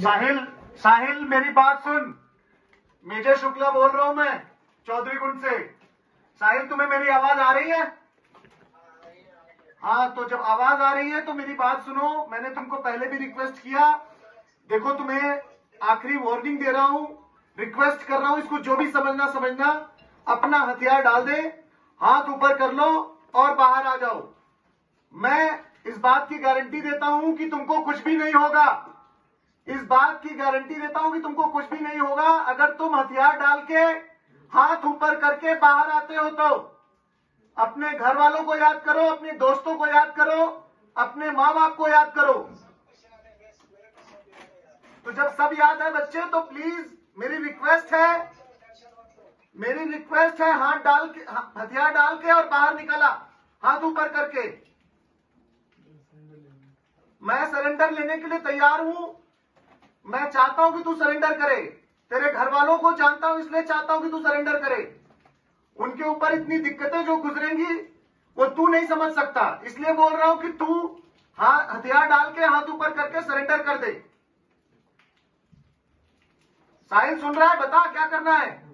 साहिल साहिल मेरी बात सुन। मेजर शुक्ला बोल रहा हूं मैं, चौधरी कुंड से। साहिल तुम्हें मेरी आवाज आ रही है? हाँ, तो जब आवाज आ रही है तो मेरी बात सुनो। मैंने तुमको पहले भी रिक्वेस्ट किया। देखो, तुम्हें आखिरी वार्निंग दे रहा हूं, रिक्वेस्ट कर रहा हूं, इसको जो भी समझना अपना हथियार डाल दे, हाथ ऊपर कर लो और बाहर आ जाओ। मैं इस बात की गारंटी देता हूं कि तुमको कुछ भी नहीं होगा। इस बात की गारंटी देता हूं कि तुमको कुछ भी नहीं होगा अगर तुम हथियार डाल के हाथ ऊपर करके बाहर आते हो तो। अपने घर वालों को याद करो, अपने दोस्तों को याद करो, अपने माँ बाप को याद करो। तो जब सब याद है बच्चे, तो प्लीज मेरी रिक्वेस्ट है हाथ डाल के, हथियार डाल के और बाहर निकला, हाथ ऊपर करके। मैं सरेंडर लेने के लिए तैयार हूं। मैं चाहता हूं कि तू सरेंडर करे। तेरे घर वालों को जानता हूं, इसलिए चाहता हूं कि तू सरेंडर करे। उनके ऊपर इतनी दिक्कतें जो गुजरेंगी वो तू नहीं समझ सकता, इसलिए बोल रहा हूं कि तू हथियार डाल के हाथ ऊपर करके सरेंडर कर दे। साहिल सुन रहा है? बता क्या करना है।